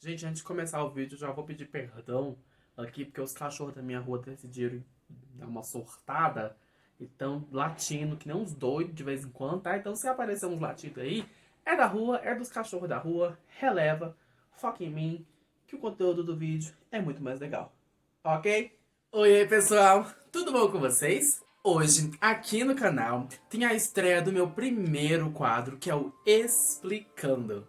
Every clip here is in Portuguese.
Gente, antes de começar o vídeo, já vou pedir perdão aqui, porque os cachorros da minha rua decidiram dar uma surtada e estão latindo que nem uns doidos de vez em quando, tá? Então, se aparecer uns latidos aí, é da rua, é dos cachorros da rua, releva, foca em mim, que o conteúdo do vídeo é muito mais legal, ok? Oi, aí, pessoal, tudo bom com vocês? Hoje, aqui no canal, tem a estreia do meu primeiro quadro, que é o Explicando.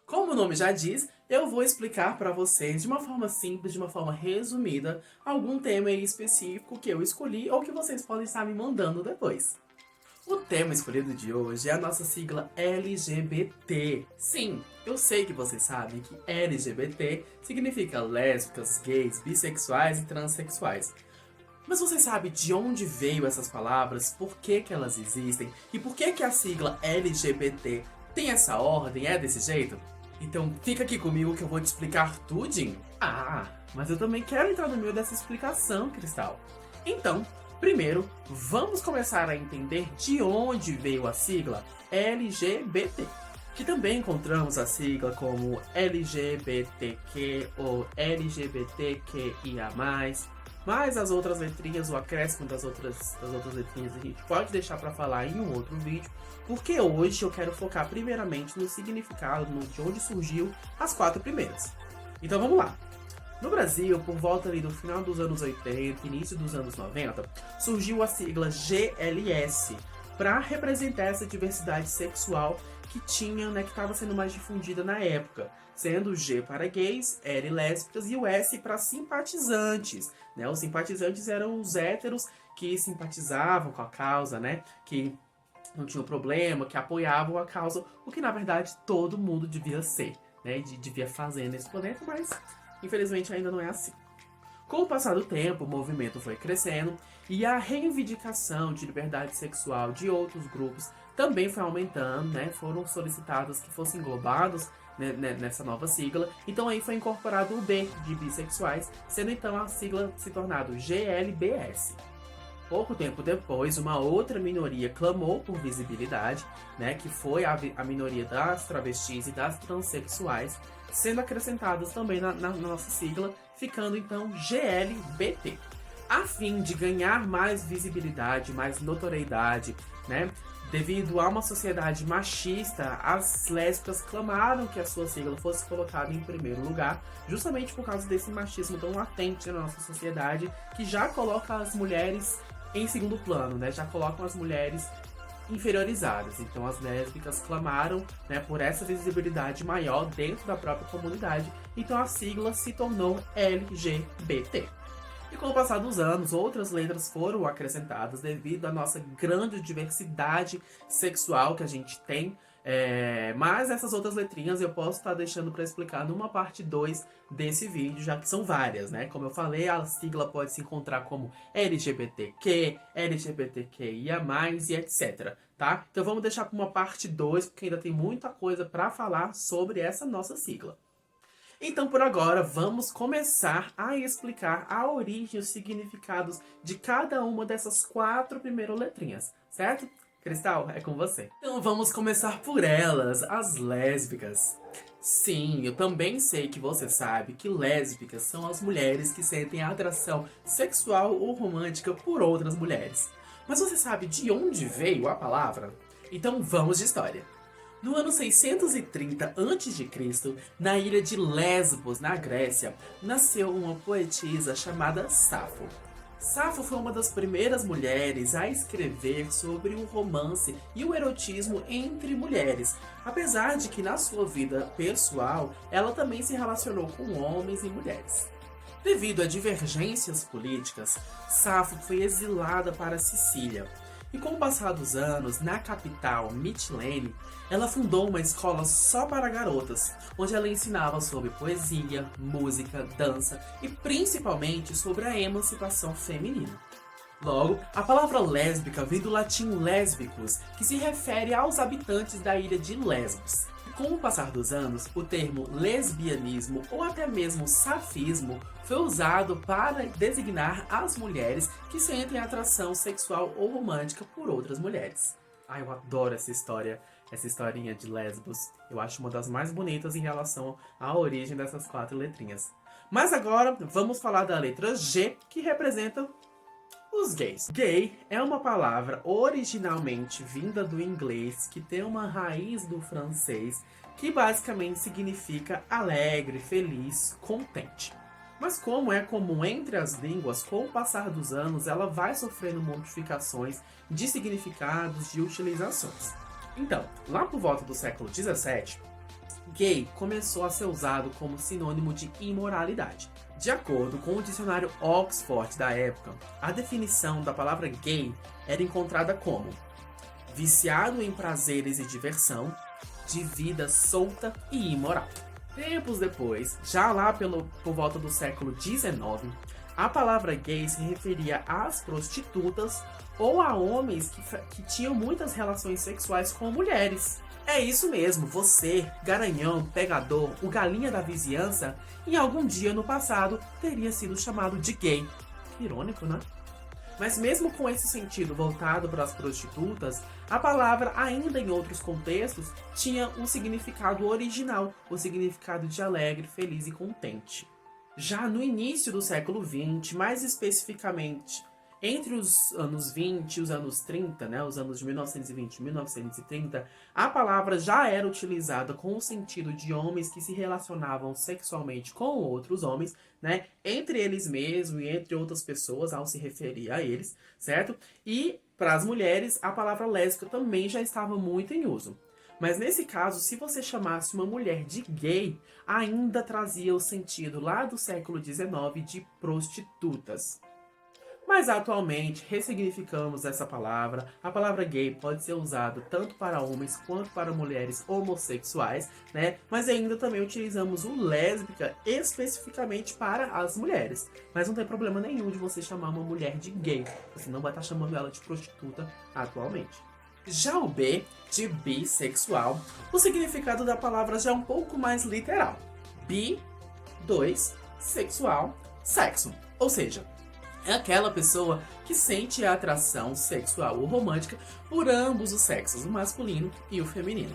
Como o nome já diz, eu vou explicar para vocês de uma forma simples, de uma forma resumida, algum tema aí específico que eu escolhi ou que vocês podem estar me mandando depois. O tema escolhido de hoje é a nossa sigla LGBT. Sim, eu sei que vocês sabem que LGBT significa lésbicas, gays, bissexuais e transexuais. Mas você sabe de onde veio essas palavras, por que elas existem e por que a sigla LGBT tem essa ordem, é desse jeito? Então fica aqui comigo que eu vou te explicar tudinho. Ah, mas eu também quero entrar no meio dessa explicação, Cristal. Então, primeiro, vamos começar a entender de onde veio a sigla LGBT. Que também encontramos a sigla como LGBTQ ou LGBTQIA+, mas as outras letrinhas, o acréscimo das outras letrinhas a gente pode deixar para falar em um outro vídeo, porque hoje eu quero focar primeiramente no significado, de onde surgiu as 4 primeiras. Então vamos lá. No Brasil, por volta ali do final dos anos 80, início dos anos 90, surgiu a sigla GLS, para representar essa diversidade sexual que tinha, que estava sendo mais difundida na época, sendo o G para gays, L lésbicas e o S para simpatizantes. Os simpatizantes eram os héteros que simpatizavam com a causa, que não tinham problema, que apoiavam a causa, o que na verdade todo mundo devia ser, devia fazer nesse planeta, mas infelizmente ainda não é assim. Com o passar do tempo, o movimento foi crescendo e a reivindicação de liberdade sexual de outros grupos também foi aumentando, Foram solicitados que fossem englobados nessa nova sigla. Então aí foi incorporado o B de bissexuais, sendo então a sigla se tornado GLBS. Pouco tempo depois, uma outra minoria clamou por visibilidade, que foi a minoria das travestis e das transexuais, sendo acrescentadas também na nossa sigla, ficando então GLBT. A fim de ganhar mais visibilidade, mais notoriedade, devido a uma sociedade machista, as lésbicas clamaram que a sua sigla fosse colocada em primeiro lugar, justamente por causa desse machismo tão latente na nossa sociedade, que já coloca as mulheres em segundo plano, já colocam as mulheres inferiorizadas. Então as lésbicas clamaram por essa visibilidade maior dentro da própria comunidade, então a sigla se tornou LGBT. E com o passar dos anos, outras letras foram acrescentadas devido à nossa grande diversidade sexual que a gente tem. Mas essas outras letrinhas eu posso estar deixando para explicar numa parte 2 desse vídeo, já que são várias, Como eu falei, a sigla pode se encontrar como LGBTQ, LGBTQIA+, e etc, tá? Então vamos deixar para uma parte 2, porque ainda tem muita coisa para falar sobre essa nossa sigla. Então, por agora, vamos começar a explicar a origem e os significados de cada uma dessas 4 primeiras letrinhas, certo? Cristal, é com você. Então vamos começar por elas, as lésbicas. Sim, eu também sei que você sabe que lésbicas são as mulheres que sentem atração sexual ou romântica por outras mulheres. Mas você sabe de onde veio a palavra? Então vamos de história. No ano 630 a.C., na ilha de Lesbos, na Grécia, nasceu uma poetisa chamada Safo. Safo foi uma das primeiras mulheres a escrever sobre o romance e o erotismo entre mulheres, apesar de que na sua vida pessoal ela também se relacionou com homens e mulheres. Devido a divergências políticas, Safo foi exilada para Sicília. E com o passar dos anos, na capital, Mitilene, ela fundou uma escola só para garotas, onde ela ensinava sobre poesia, música, dança e principalmente sobre a emancipação feminina. Logo, a palavra lésbica vem do latim lésbicos, que se refere aos habitantes da ilha de Lesbos. Com o passar dos anos, o termo lesbianismo ou até mesmo safismo foi usado para designar as mulheres que sentem atração sexual ou romântica por outras mulheres. Ai, eu adoro essa história. essa historinha de Lesbos. Eu acho uma das mais bonitas em relação à origem dessas 4 letrinhas. Mas agora vamos falar da letra G, que representa os gays. Gay é uma palavra originalmente vinda do inglês, que tem uma raiz do francês, que basicamente significa alegre, feliz, contente. Mas como é comum entre as línguas, com o passar dos anos, ela vai sofrendo modificações de significados, de utilizações. Então, lá por volta do século XVII, gay começou a ser usado como sinônimo de imoralidade. De acordo com o dicionário Oxford da época, a definição da palavra gay era encontrada como viciado em prazeres e diversão, de vida solta e imoral. Tempos depois, já lá por volta do século XIX, a palavra gay se referia às prostitutas ou a homens que tinham muitas relações sexuais com mulheres. É isso mesmo, você, garanhão, pegador, o galinha da vizinhança, em algum dia no passado teria sido chamado de gay. Que irônico, né? Mas mesmo com esse sentido voltado para as prostitutas, a palavra, ainda em outros contextos, tinha um significado original, o significado de alegre, feliz e contente. Já no início do século XX, mais especificamente entre os anos 20 e os anos 30, né, os anos de 1920 e 1930, a palavra já era utilizada com o sentido de homens que se relacionavam sexualmente com outros homens, né, entre eles mesmos e entre outras pessoas ao se referir a eles, certo? E para as mulheres, a palavra lésbica também já estava muito em uso. Mas nesse caso, se você chamasse uma mulher de gay, ainda trazia o sentido lá do século XIX de prostitutas. Mas atualmente ressignificamos essa palavra. A palavra gay pode ser usada tanto para homens quanto para mulheres homossexuais, né? Mas ainda também utilizamos o lésbica especificamente para as mulheres. Mas não tem problema nenhum de você chamar uma mulher de gay. Você não vai estar chamando ela de prostituta atualmente. Já o B, de bissexual, o significado da palavra já é um pouco mais literal. Bi, 2, sexual, sexo. Ou seja, é aquela pessoa que sente a atração sexual ou romântica por ambos os sexos, o masculino e o feminino.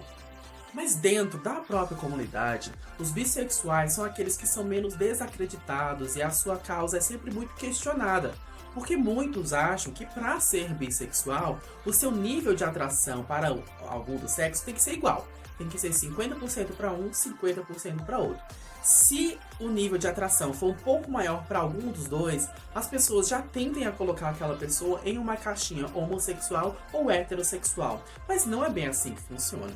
Mas dentro da própria comunidade, os bissexuais são aqueles que são menos desacreditados e a sua causa é sempre muito questionada. Porque muitos acham que para ser bissexual, o seu nível de atração para algum do sexo tem que ser igual. Tem que ser 50% para um, 50% para outro. Se o nível de atração for um pouco maior para algum dos dois, as pessoas já tendem a colocar aquela pessoa em uma caixinha homossexual ou heterossexual. Mas não é bem assim que funciona.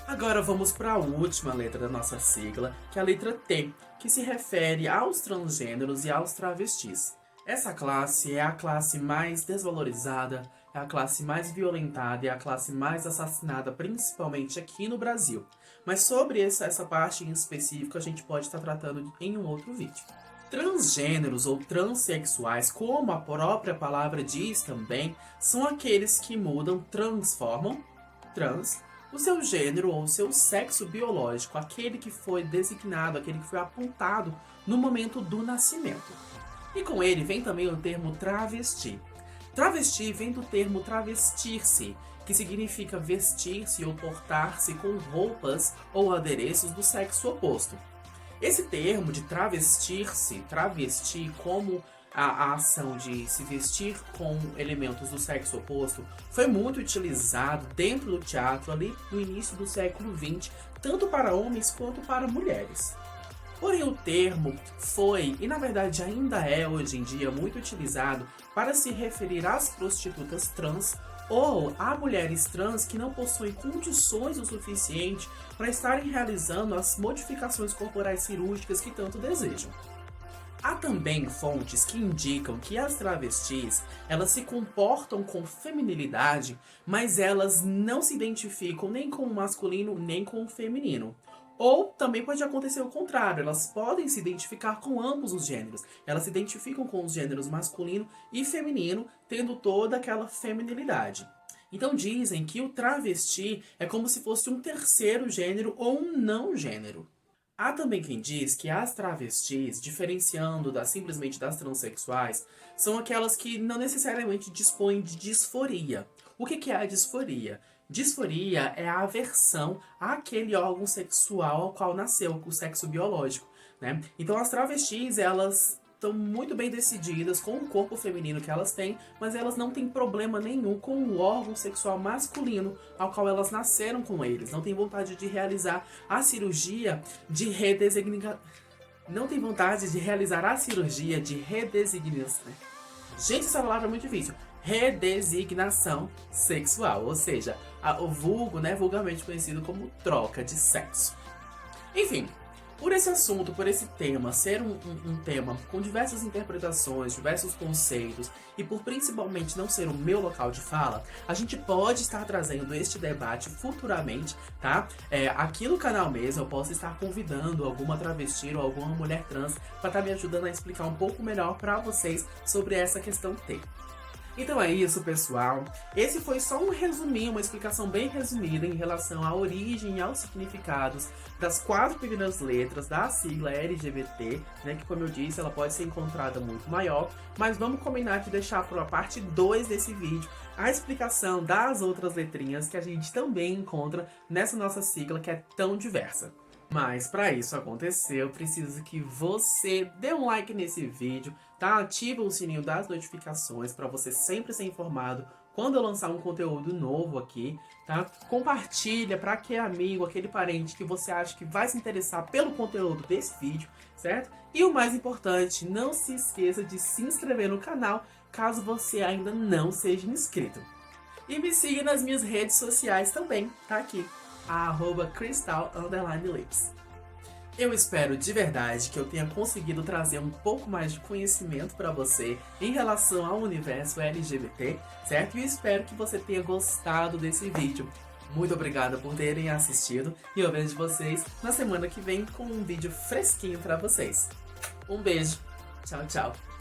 Agora vamos para a última letra da nossa sigla, que é a letra T, que se refere aos transgêneros e aos travestis. Essa classe é a classe mais desvalorizada, é a classe mais violentada e é a classe mais assassinada, principalmente aqui no Brasil. Mas sobre essa parte em específico a gente pode estar tratando em um outro vídeo. Transgêneros ou transexuais, como a própria palavra diz também, são aqueles que mudam, transformam, o seu gênero ou o seu sexo biológico, aquele que foi designado, aquele que foi apontado no momento do nascimento. E com ele vem também o termo travesti. Travesti vem do termo travestir-se, que significa vestir-se ou portar-se com roupas ou adereços do sexo oposto. Esse termo de travestir-se, travesti como a ação de se vestir com elementos do sexo oposto, foi muito utilizado dentro do teatro ali no início do século XX, tanto para homens quanto para mulheres. Porém, o termo foi, e na verdade ainda é hoje em dia, muito utilizado para se referir às prostitutas trans ou a mulheres trans que não possuem condições o suficiente para estarem realizando as modificações corporais cirúrgicas que tanto desejam. Há também fontes que indicam que as travestis, elas se comportam com feminilidade, mas elas não se identificam nem com o masculino nem com o feminino. Ou também pode acontecer o contrário, elas podem se identificar com ambos os gêneros. Elas se identificam com os gêneros masculino e feminino, tendo toda aquela feminilidade. Então dizem que o travesti é como se fosse um terceiro gênero ou um não gênero. Há também quem diz que as travestis, diferenciando simplesmente das transexuais, são aquelas que não necessariamente dispõem de disforia. O que é a disforia? Disforia é a aversão àquele órgão sexual ao qual nasceu, o sexo biológico, né? Então as travestis, elas estão muito bem decididas com o corpo feminino que elas têm, mas elas não têm problema nenhum com o órgão sexual masculino ao qual elas nasceram com eles. Não têm vontade de realizar a cirurgia de redesignação. Não tem vontade de realizar a cirurgia de redesignação. Gente, essa palavra é muito difícil. Redesignação sexual, ou seja, o vulgo, né, vulgarmente conhecido como troca de sexo. Enfim, por esse assunto, por esse tema ser um tema com diversas interpretações, diversos conceitos, e por principalmente não ser o meu local de fala, a gente pode estar trazendo este debate futuramente, tá? Aqui no canal mesmo eu posso estar convidando alguma travesti ou alguma mulher trans para estar me ajudando a explicar um pouco melhor para vocês sobre essa questão T. Então é isso, pessoal. Esse foi só um resuminho, uma explicação bem resumida em relação à origem e aos significados das 4 primeiras letras da sigla LGBT, né, que, como eu disse, ela pode ser encontrada muito maior, mas vamos combinar de deixar para a parte 2 desse vídeo a explicação das outras letrinhas que a gente também encontra nessa nossa sigla que é tão diversa. Mas para isso acontecer, eu preciso que você dê um like nesse vídeo, tá? Ativa o sininho das notificações para você sempre ser informado quando eu lançar um conteúdo novo aqui, tá? Compartilha para aquele amigo, aquele parente que você acha que vai se interessar pelo conteúdo desse vídeo, certo? E o mais importante, não se esqueça de se inscrever no canal caso você ainda não seja inscrito. E me siga nas minhas redes sociais também, tá aqui. @crystal_lips. Eu espero de verdade que eu tenha conseguido trazer um pouco mais de conhecimento para você em relação ao universo LGBT, certo? E eu espero que você tenha gostado desse vídeo. Muito obrigada por terem assistido e eu vejo vocês na semana que vem com um vídeo fresquinho para vocês. Um beijo, tchau, tchau!